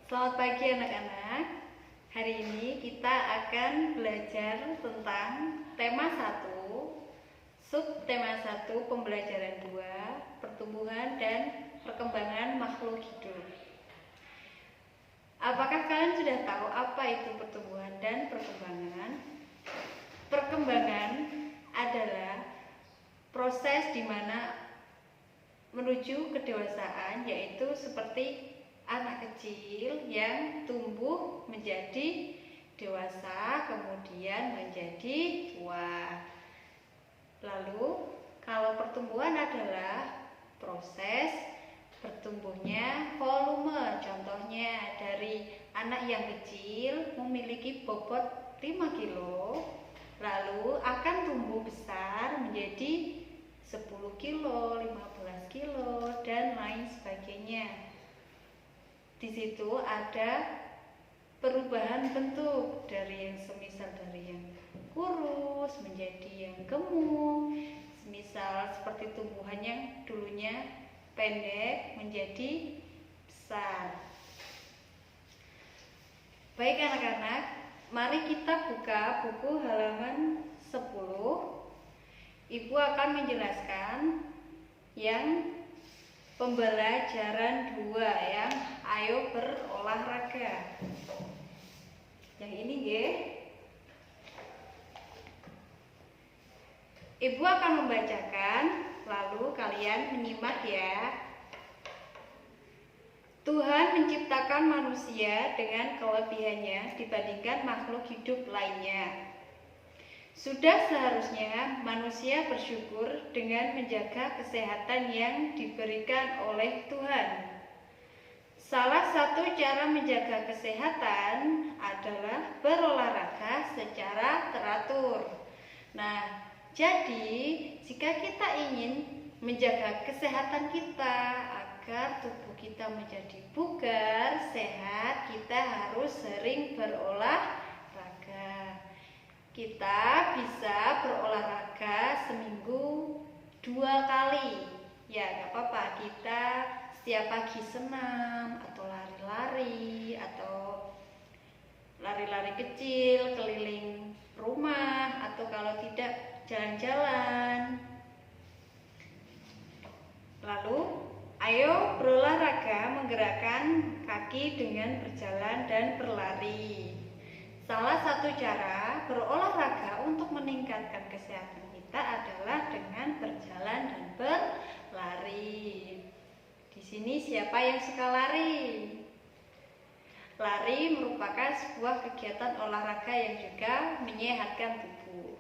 Selamat pagi anak-anak. Hari ini kita akan belajar tentang tema 1, subtema 1, pembelajaran 2, pertumbuhan dan perkembangan makhluk hidup. Apakah kalian sudah tahu apa itu pertumbuhan dan perkembangan? Perkembangan adalah proses di mana menuju kedewasaan, yaitu seperti anak kecil yang tumbuh menjadi dewasa, kemudian menjadi tua. Lalu, kalau pertumbuhan adalah proses bertumbuhnya volume. Contohnya dari anak yang kecil memiliki bobot 5 kilo, lalu akan tumbuh besar menjadi 10 kilo, 15 kilo, dan lain sebagainya. Di situ ada perubahan bentuk dari yang semisal dari yang kurus menjadi yang gemuk, semisal seperti tumbuhan yang dulunya pendek menjadi besar. Baik anak-anak, mari kita buka buku halaman 10. Ibu akan menjelaskan yang pembelajaran 2 yang ayo berolahraga. Yang ini nggih. Ibu akan membacakan, lalu kalian menyimak ya. Tuhan menciptakan manusia dengan kelebihannya dibandingkan makhluk hidup lainnya. Sudah seharusnya manusia bersyukur dengan menjaga kesehatan yang diberikan oleh Tuhan. Salah satu cara menjaga kesehatan adalah berolahraga secara teratur. Nah, jadi jika kita ingin menjaga kesehatan kita agar tubuh kita menjadi bugar, sehat, kita harus sering berolahraga. Kita bisa berolahraga seminggu 2 kali. Ya, gak apa-apa, kita setiap pagi senam atau lari-lari atau lari-lari kecil keliling rumah, atau kalau tidak jalan-jalan. Lalu ayo berolahraga menggerakkan kaki dengan berjalan dan berlari. Salah satu cara berolahraga untuk meningkatkan kesehatan kita adalah dengan berjalan dan berlari. Di sini siapa yang suka lari? Lari merupakan sebuah kegiatan olahraga yang juga menyehatkan tubuh.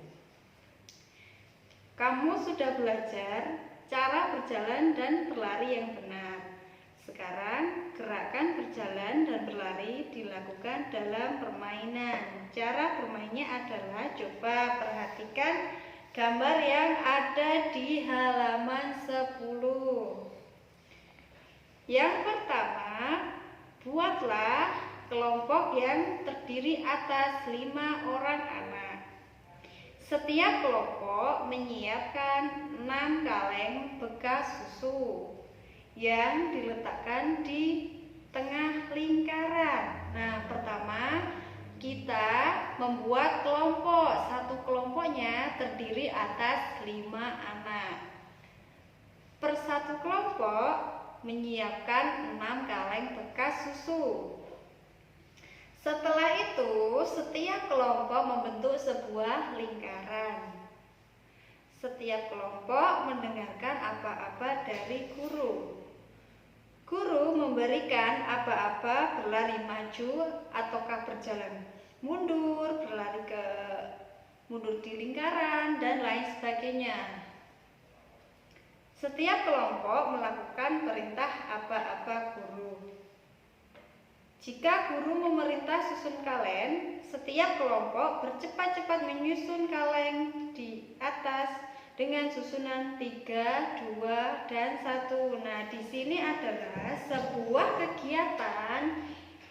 Kamu sudah belajar cara berjalan dan berlari yang benar. Sekarang, gerakan berjalan dan berlari dilakukan dalam permainan. Cara bermainnya adalah, coba perhatikan gambar yang ada di halaman 10. Yang pertama, buatlah kelompok yang terdiri atas 5 orang anak. Setiap kelompok menyiapkan 6 kaleng bekas susu yang diletakkan di tengah lingkaran. Nah, pertama kita membuat kelompok. Satu kelompoknya terdiri atas 5 anak. Per satu kelompok menyiapkan 6 kaleng bekas susu. Setelah itu, setiap kelompok membentuk sebuah lingkaran. Setiap kelompok mendengarkan aba-aba dari guru. Guru memberikan aba-aba berlari maju ataukah berjalan mundur, berlari mundur di lingkaran, dan lain sebagainya. Setiap kelompok melakukan perintah aba-aba guru. Jika guru memerintah susun kaleng, setiap kelompok bercepat-cepat menyusun kaleng di atas dengan susunan 3, 2, dan 1. Nah, di sini adalah sebuah kegiatan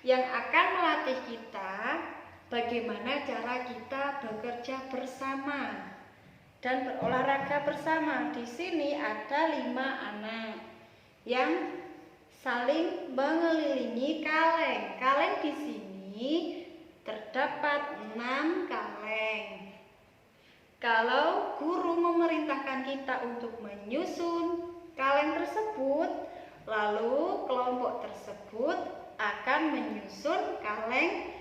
yang akan melatih kita bagaimana cara kita bekerja bersama dan berolahraga bersama. Di sini ada 5 anak yang saling mengelilingi kaleng. Kaleng di sini terdapat 6 kaleng. Kalau guru memerintahkan kita untuk menyusun kaleng tersebut, lalu kelompok tersebut akan menyusun kaleng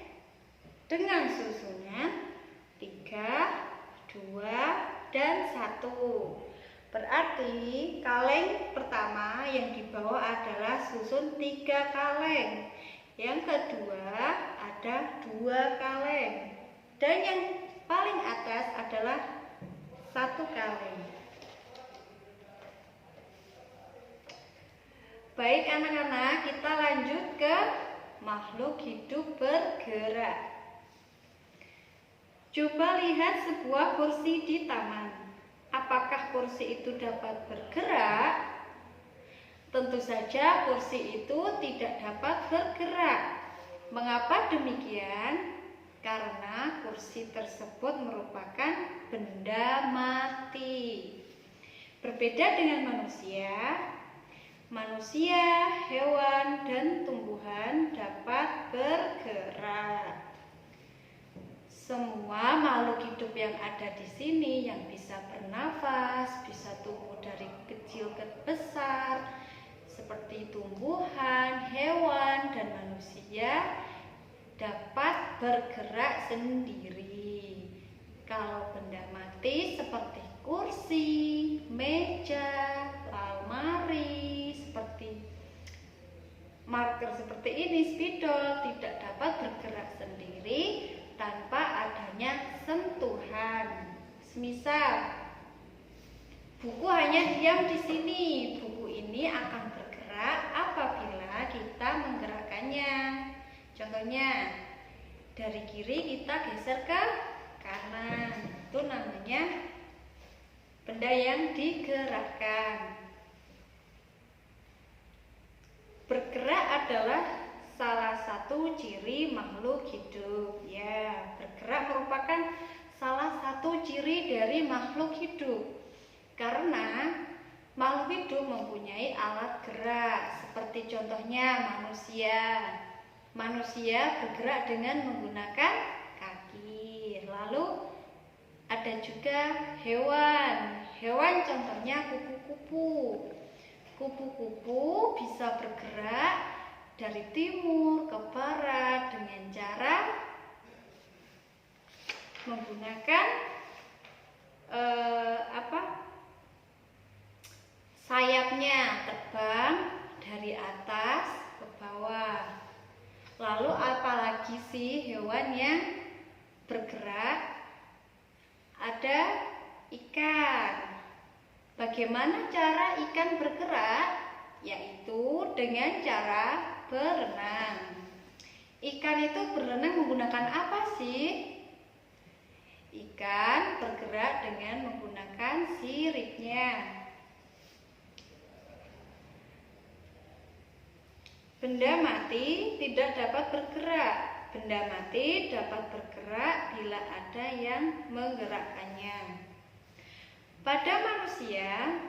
dengan susunan 3, 2, dan 1. Berarti kaleng pertama yang dibawa adalah susun 3 kaleng. Yang kedua ada 2 kaleng. Dan yang paling atas adalah 1 kaleng. Baik anak-anak, kita lanjut ke makhluk hidup bergerak. Coba lihat sebuah kursi di taman. Apakah kursi itu dapat bergerak? Tentu saja kursi itu tidak dapat bergerak. Mengapa demikian? Karena kursi tersebut merupakan benda mati. Berbeda dengan manusia, hewan, dan tumbuhan dapat bergerak. Semua makhluk hidup yang ada di sini yang bisa bernafas, bisa tumbuh dari kecil ke besar, seperti tumbuhan, hewan, dan manusia dapat bergerak sendiri. Kalau benda mati seperti kursi, meja, lemari, seperti marker seperti ini, spidol, tidak dapat bergerak sendiri tanpa adanya sentuhan. Semisal buku hanya diam di sini, buku ini akan bergerak apabila kita menggerakkannya. Contohnya, dari kiri kita geser ke kanan, itu namanya benda yang digerakkan. Bergerak adalah salah satu ciri makhluk hidup. Ya, bergerak merupakan salah satu ciri dari makhluk hidup. Karena makhluk hidup mempunyai alat gerak, seperti contohnya manusia. Manusia bergerak dengan menggunakan kaki. Lalu ada juga hewan. Hewan contohnya kupu-kupu. Kupu-kupu bisa bergerak dari timur ke barat dengan cara menggunakan sayapnya, terbang dari atas ke bawah. Lalu apalagi sih hewan yang bergerak? Ada ikan. Bagaimana cara ikan bergerak? Yaitu dengan cara berenang. Ikan itu berenang menggunakan apa sih? Ikan bergerak dengan menggunakan siripnya. Benda mati tidak dapat bergerak. Benda mati dapat bergerak bila ada yang menggerakkannya. Pada manusia,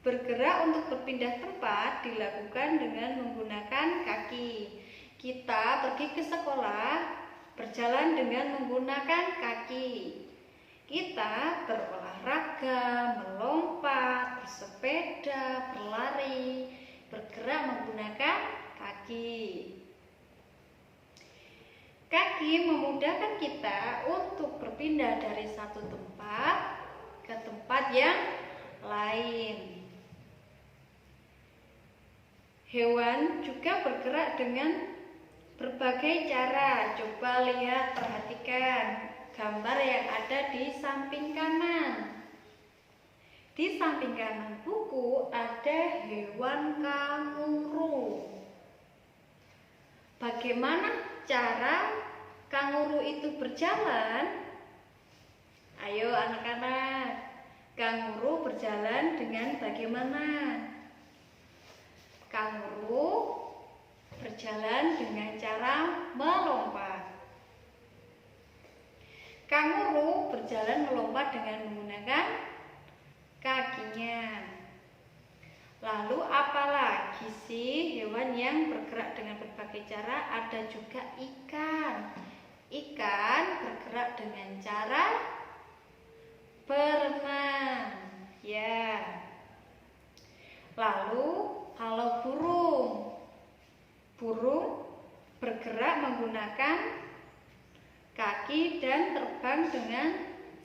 bergerak untuk berpindah tempat dilakukan dengan menggunakan kaki. Kita pergi ke sekolah, berjalan dengan menggunakan kaki. Kita berolahraga, melompat, bersepeda, berlari, bergerak menggunakan kaki. Kaki memudahkan kita untuk berpindah dari satu tempat ke tempat yang lain. Hewan juga bergerak dengan berbagai cara. Coba lihat, perhatikan gambar yang ada di samping kanan. Di samping kanan buku ada hewan kanguru. Bagaimana cara kanguru itu berjalan? Ayo anak-anak, kanguru berjalan dengan bagaimana? Kanguru berjalan dengan cara melompat. Kanguru berjalan melompat dengan menggunakan kakinya. Lalu apalagi sih hewan yang bergerak dengan berbagai cara, ada juga ikan. Ikan bergerak dengan cara berenang. Ya. Lalu kalau burung bergerak menggunakan kaki dan terbang dengan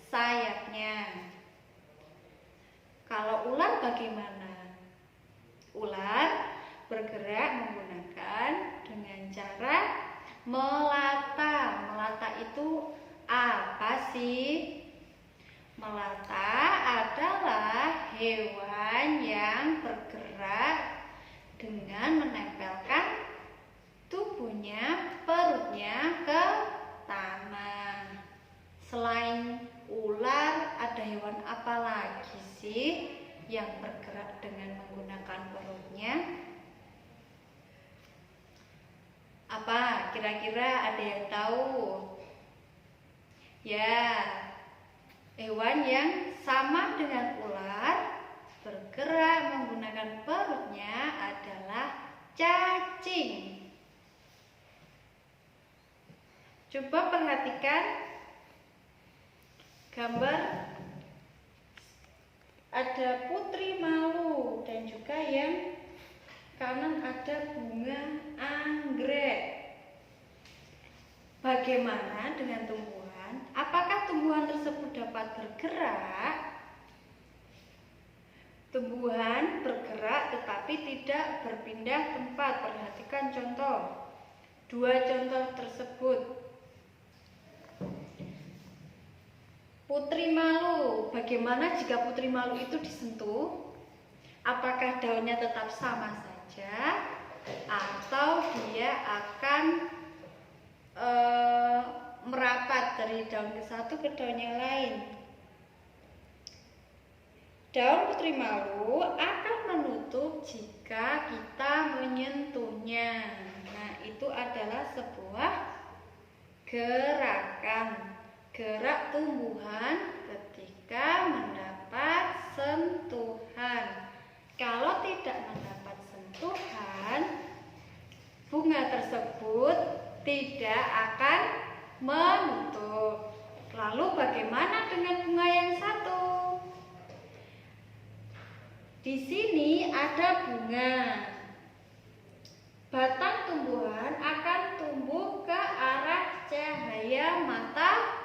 sayapnya. Kalau ular bagaimana? Ular bergerak menggunakan dengan cara melata. Melata itu apa sih? Melata adalah hewan yang bergerak dengan menempelkan tubuhnya, perutnya ke tanah. Selain ular, ada hewan apa lagi sih yang bergerak dengan menggunakan perutnya? Apa? Kira-kira ada yang tahu? Ya, hewan yang sama dengan ular bergerak menggunakan perutnya adalah cacing. Coba perhatikan gambar, ada putri malu dan juga yang kanan ada bunga anggrek. Bagaimana dengan tumbuhan? Apakah tumbuhan tersebut dapat bergerak? Tumbuhan bergerak tetapi tidak berpindah tempat. Perhatikan contoh. Dua contoh tersebut. Putri malu. Bagaimana jika putri malu itu disentuh? Apakah daunnya tetap sama saja atau dia akan merapat dari daun ke satu ke daun yang lain? Daun putri malu akan menutup jika kita menyentuhnya. Nah, itu adalah sebuah gerakan. Gerak tumbuhan ketika mendapat sentuhan. Kalau tidak mendapat sentuhan, bunga tersebut tidak akan menutup. Lalu bagaimana dengan bunga yang satu? Di sini ada bunga. Batang tumbuhan akan tumbuh ke arah cahaya matahari.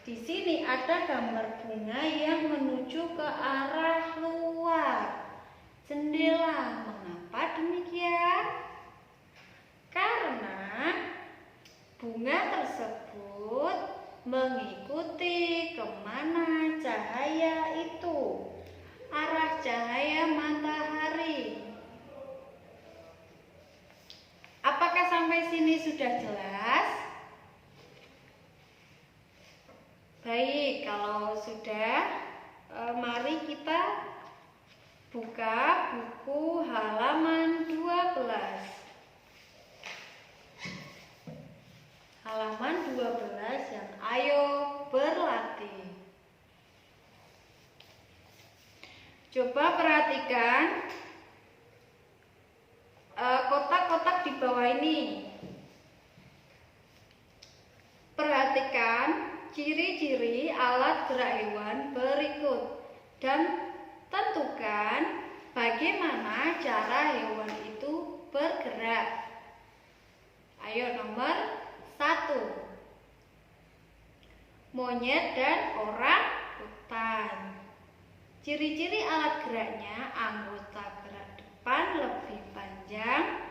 Di sini ada gambar bunga yang menuju ke arah luar jendela. Mengapa demikian? Karena bunga tersebut mengikuti kemana cahaya itu, arah cahaya matahari. Apakah sampai sini sudah jelas? Baik, kalau sudah, mari kita buka buku halaman 12. Halaman 12 yang ayo berlatih. Coba perhatikan kotak-kotak di bawah ini. Perhatikan ciri-ciri alat gerak hewan berikut dan tentukan bagaimana cara hewan itu bergerak. Ayo, nomor 1. Monyet dan orang hutan. Ciri-ciri alat geraknya: anggota gerak depan lebih panjang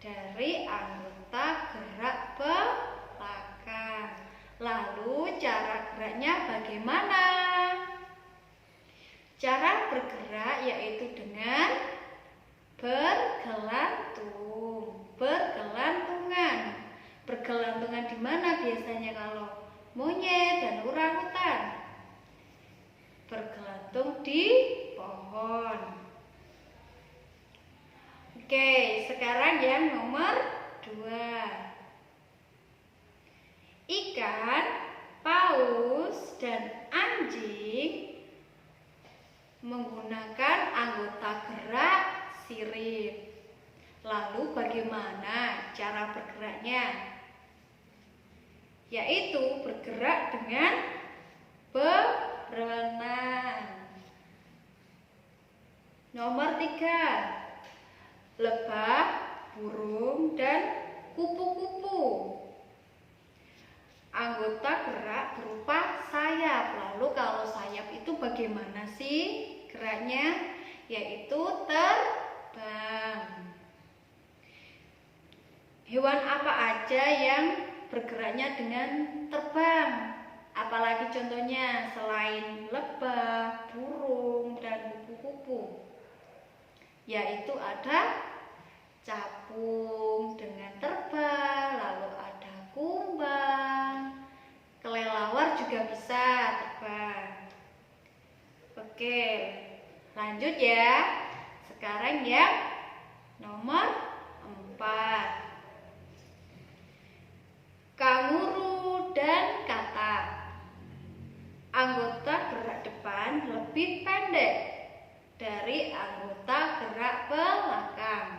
dari anggota gerak belakang. Lalu cara geraknya bagaimana? Cara bergerak yaitu dengan bergelantungan. Bergelantungan di mana biasanya kalau monyet dan orangutan? Bergelantung di pohon. Oke, sekarang yang nomor 2. Ikan, paus, dan anjing menggunakan anggota gerak sirip. bagaimana cara bergeraknya? Yaitu bergerak dengan berenang. Nomor 3, lebah, burung, dan kupu-kupu. Anggota gerak berupa sayap. Lalu kalau sayap itu bagaimana sih geraknya? Yaitu terbang. Hewan apa aja yang bergeraknya dengan terbang? Apalagi contohnya selain lebah, burung, dan kupu-kupu? Yaitu ada capung dengan terbang, lalu ada kumbang, kelelawar juga bisa terbang. Oke, lanjut ya. Sekarang yang nomor 4, kanguru dan katak. Anggota gerak depan lebih pendek dari anggota gerak belakang.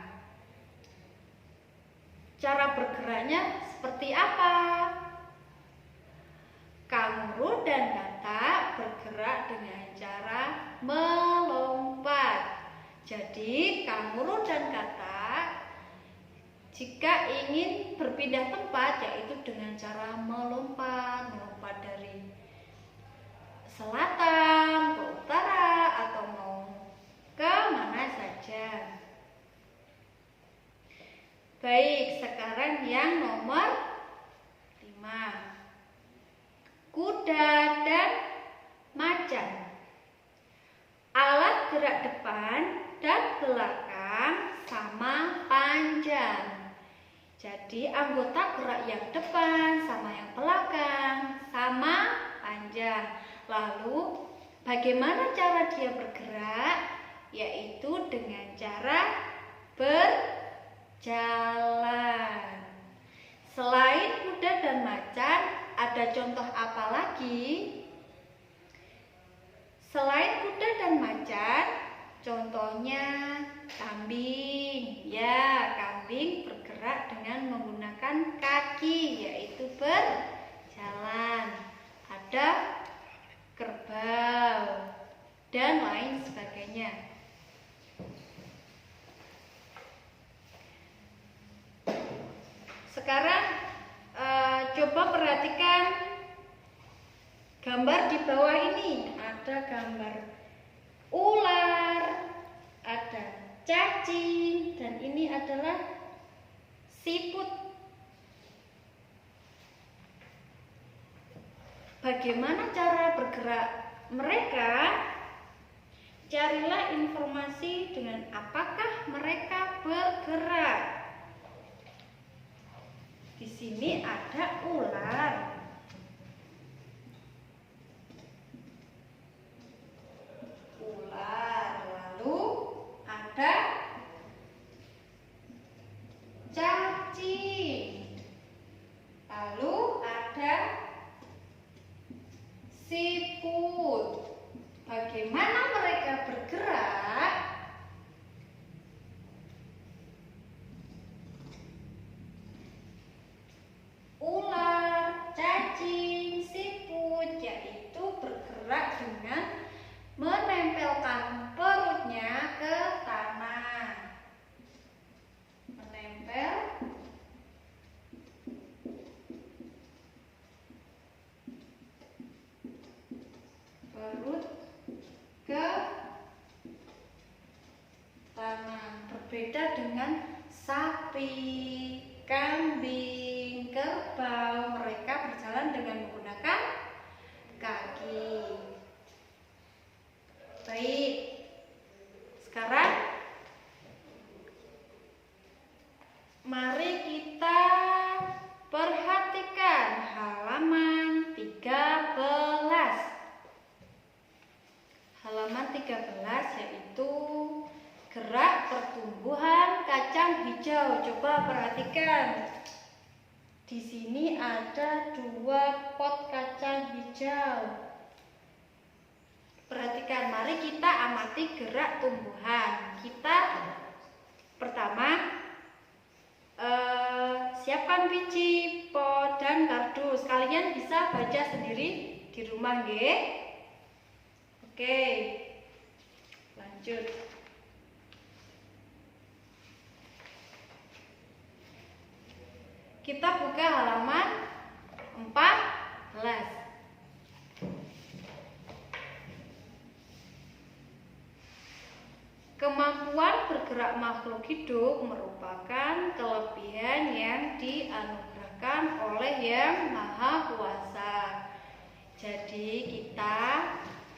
Cara bergeraknya seperti apa? Kanguru dan katak bergerak dengan cara melompat. Jadi kanguru dan katak jika ingin berpindah tempat yaitu dengan cara melompat dari selatan ke utara atau mau ke mana saja. Baik, sekarang yang nomor 5, kuda dan macan. Alat gerak depan dan belakang sama panjang. Jadi anggota gerak yang depan sama yang belakang sama panjang. Lalu bagaimana cara dia bergerak? Yaitu dengan cara berjalan. Selain kuda dan macan, ada contoh apa lagi? Selain kuda dan macan, contohnya kambing. Ya, kambing bergerak dengan menggunakan kaki, yaitu berjalan. Ada kerbau dan lain sebagainya. Sekarang coba perhatikan gambar di bawah ini. Ada gambar ular, ada cacing, dan ini adalah siput. Bagaimana cara bergerak mereka? Carilah informasi dengan apakah mereka bergerak. Di sini ada ular. Lalu ada cacing. Lalu ada siput. Bagaimana mereka bergerak? Ular, cacing, siput yaitu bergerak dengan menempelkan perutnya ke tanah. Menempel perut ke tanah. Berbeda dengan sapi, kambing, kerbau, mereka berjalan dengan menggunakan kaki. Baik, sekarang mari kita perhatikan halaman 13. Halaman 13 yaitu gerak pertumbuhan kacang hijau. Coba perhatikan. Di sini ada 2 pot kacang hijau. Perhatikan, mari kita amati gerak tumbuhan. Kita pertama 8 biji pot dan kardus. Kalian bisa baca sendiri di rumah, nggih. Oke. Lanjut. Kita buka halaman 14. Kemampuan bergerak makhluk hidup merupakan kelebihan yang dianugerahkan oleh Yang Maha Kuasa. Jadi kita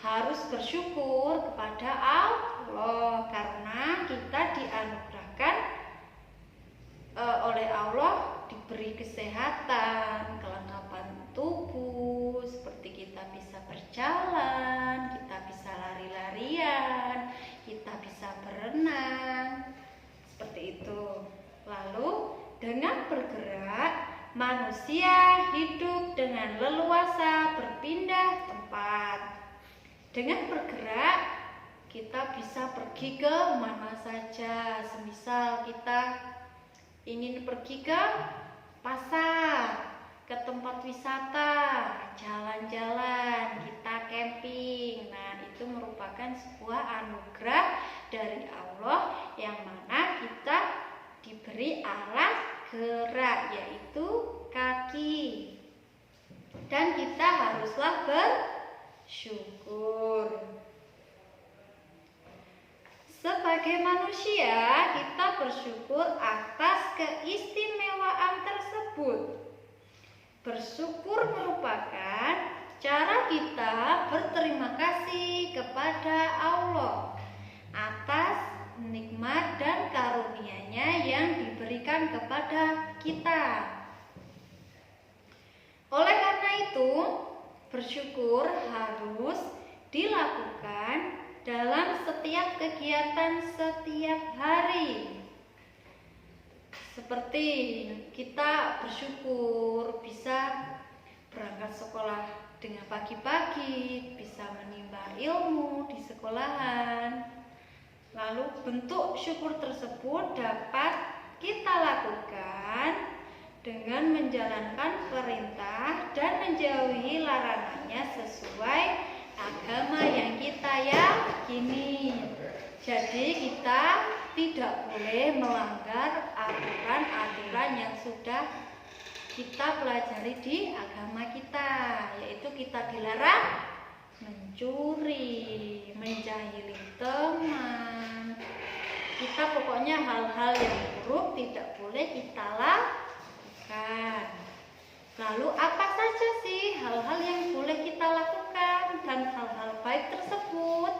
harus bersyukur kepada Allah karena kita dianugerahkan oleh Allah, diberi kesehatan, kelengkapan tubuh, seperti kita bisa berjalan, kita bisa lari-larian, kita bisa berenang, seperti itu. Lalu dengan bergerak, manusia hidup dengan leluasa berpindah tempat. Dengan bergerak, kita bisa pergi ke mana saja. Semisal kita ingin pergi ke pasar, ke tempat wisata, jalan-jalan, kita camping. Nah, itu merupakan sebuah anugerah dari Allah yang mana kita diberi alat gerak, yaitu kaki. Dan kita haruslah bersyukur. Sebagai manusia, kita bersyukur atas keistimewaan tersebut. Bersyukur merupakan cara kita berterima kasih kepada Allah atas nikmat dan karunia-Nya yang diberikan kepada kita. Oleh karena itu, bersyukur harus dilakukan dalam setiap kegiatan setiap hari. Seperti kita bersyukur bisa berangkat sekolah dengan pagi-pagi, bisa menimba ilmu di sekolahan. Lalu bentuk syukur tersebut dapat kita lakukan dengan menjalankan perintah dan menjauhi larangannya sesuai agama yang kita yakini. Jadi kita tidak boleh melanggar aturan-aturan yang sudah kita pelajari di agama kita, yaitu kita dilarang mencuri, menjahili teman. Kita pokoknya hal-hal yang buruk tidak boleh kita lakukan. Lalu apa saja sih hal-hal yang boleh kita lakukan dan hal-hal baik tersebut?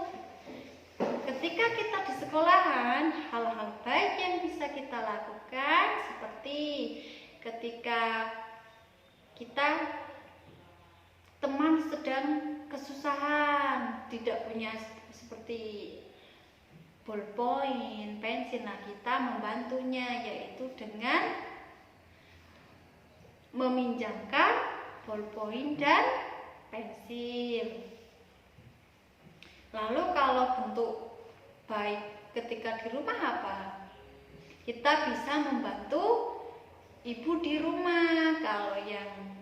Ketika kita di sekolahan, hal-hal baik yang bisa kita lakukan seperti ketika kita teman sedang kesusahan, tidak punya seperti ballpoint, pensil, nah kita membantunya, yaitu dengan meminjamkan ballpoint dan pensil. Lalu kalau bentuk baik ketika di rumah apa? Kita bisa membantu ibu di rumah. Kalau yang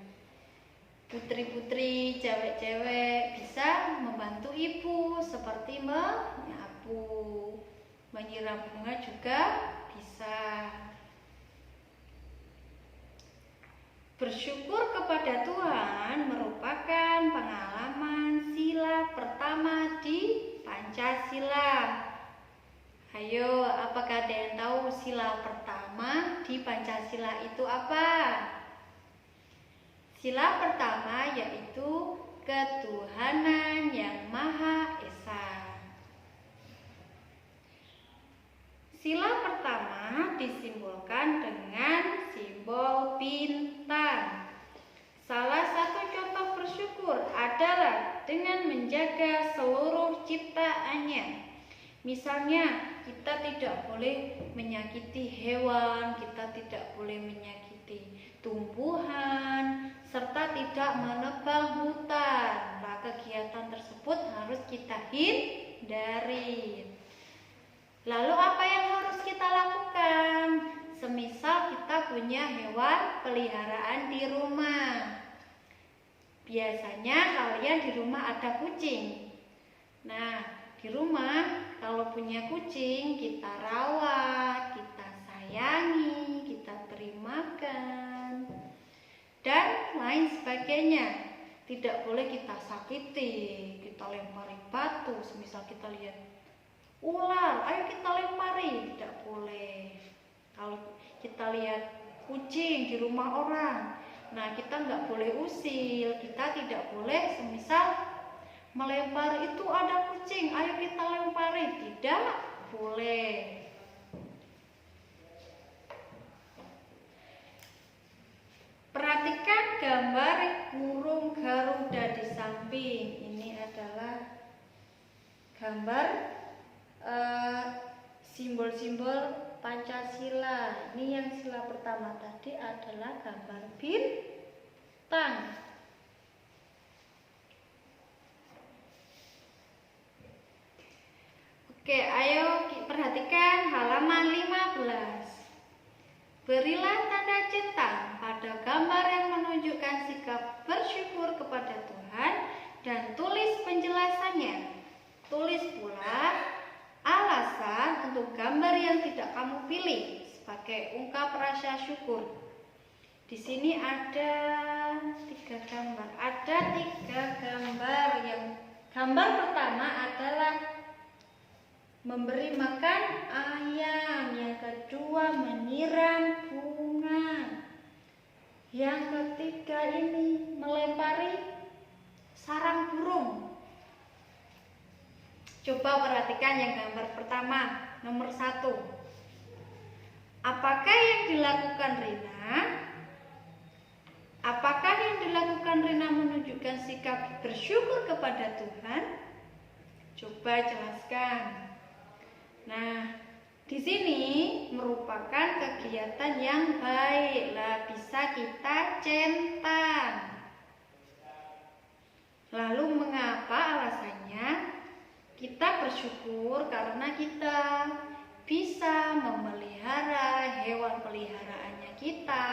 putri-putri, cewek-cewek bisa membantu ibu seperti menyapu, menyiram bunga juga bisa. Bersyukur kepada Tuhan merupakan pengalaman sila pertama di Pancasila. Ayo, apakah ada yang tahu sila pertama di Pancasila itu apa? Sila pertama yaitu ketuhanan yang Maha Esa. Sila pertama disimbolkan dengan simbol bintang. Salah satu contoh bersyukur adalah dengan menjaga seluruh ciptaannya. Misalnya, kita tidak boleh menyakiti hewan, kita tidak boleh menyakiti tumbuhan, serta tidak menebang hutan. Nah, kegiatan tersebut harus kita hindari. Lalu apa yang harus kita lakukan? semisal kita punya hewan peliharaan di rumah. Biasanya kalian di rumah ada kucing. Nah, di rumah kalau punya kucing kita rawat, kita sayangi, kita beri makan, dan lain sebagainya. Tidak boleh kita sakiti, kita lempari batu. Semisal kita lihat ular, ayo kita lempari, tidak boleh. Kalau kita lihat kucing di rumah orang, nah kita nggak boleh usil, kita tidak boleh semisal melempar itu ada kucing, ayo kita lempari, tidak boleh. Perhatikan gambar burung garuda di samping. Ini adalah gambar simbol-simbol Pancasila. Ini yang sila pertama tadi adalah gambar bintang. Oke, ayo perhatikan halaman 15. Berilah tanda centang pada gambar yang menunjukkan sikap bersyukur kepada Tuhan dan tulis penjelasannya. Tulis pula alasan untuk gambar yang tidak kamu pilih sebagai ungkap rasa syukur. Di sini ada 3 gambar. Ada 3 gambar. Gambar pertama adalah memberi makan ayam, yang kedua menyiram bunga, yang ketiga ini melempari sarang burung. Coba perhatikan yang gambar pertama, nomor 1. Apakah yang dilakukan Rina? Apakah yang dilakukan Rina menunjukkan sikap bersyukur kepada Tuhan? Coba jelaskan. Nah, di sini merupakan kegiatan yang baik, bisa kita centang. Lalu mengapa alasannya? Kita bersyukur karena kita bisa memelihara hewan peliharaannya kita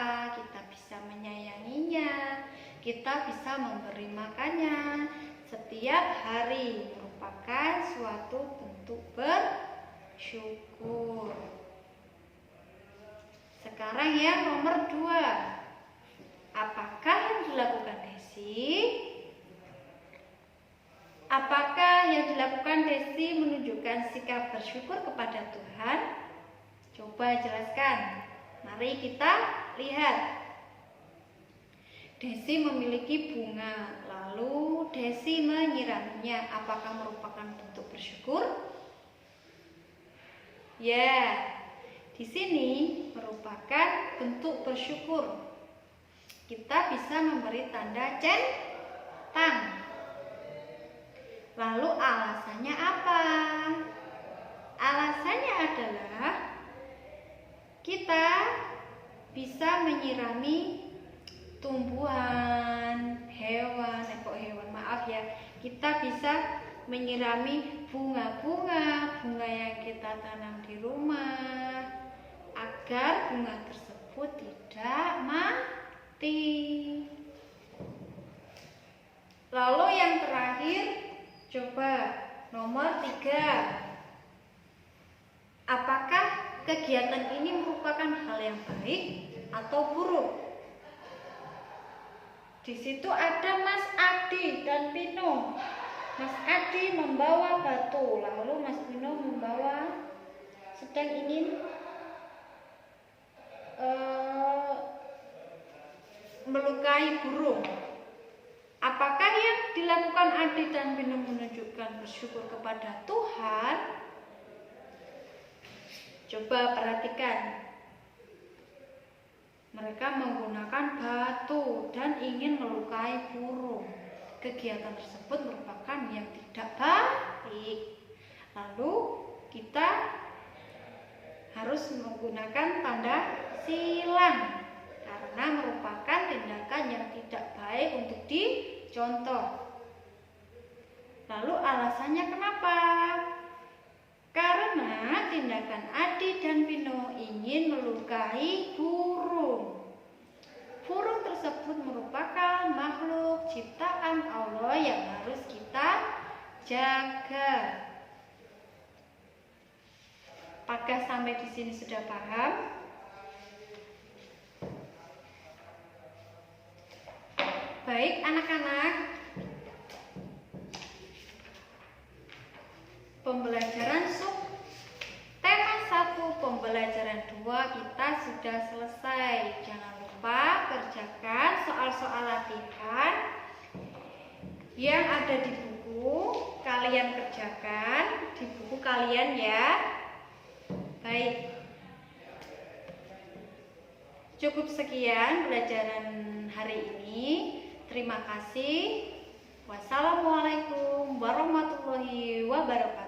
bisa menyayanginya, kita bisa memberi makannya setiap hari, merupakan suatu bentuk bersyukur. Sekarang yang nomor 2. Apakah yang dilakukan Desi? Apakah yang dilakukan Desi menunjukkan sikap bersyukur kepada Tuhan? Coba jelaskan. Mari kita lihat. Desi memiliki bunga, lalu Desi menyiraminya. Apakah merupakan bentuk bersyukur? Ya, di sini merupakan bentuk bersyukur. Kita bisa memberi tanda centang. Lalu alasannya apa? Alasannya adalah kita bisa menyirami tumbuhan, hewan, kita bisa menyirami bunga yang kita tanam di rumah agar bunga tersebut tidak mati. Lalu yang terakhir, coba nomor 3. Apakah kegiatan ini merupakan hal yang baik atau buruk? Di situ ada Mas Adi dan Pino. Mas Adi membawa batu, lalu Mas Pino sedang ingin melukai burung. Apakah yang dilakukan Adi dan Pino menunjukkan bersyukur kepada Tuhan? Coba perhatikan. Mereka menggunakan batu dan ingin melukai burung. Kegiatan tersebut merupakan yang tidak baik. Lalu kita harus menggunakan tanda silang karena merupakan tindakan yang tidak baik untuk dicontoh. Lalu alasannya kenapa? Karena tindakan Adi dan Pino ingin ingin melukai burung. Burung tersebut merupakan makhluk ciptaan Allah yang harus kita jaga. Apakah sampai di sini sudah paham? Baik anak-anak, pembelajaran tema 1, pembelajaran 2 kita sudah selesai. Jangan lupa kerjakan soal-soal latihan yang ada di buku. Kalian kerjakan di buku kalian ya. Baik, cukup sekian pelajaran hari ini. Terima kasih. Wassalamualaikum warahmatullahi wabarakatuh.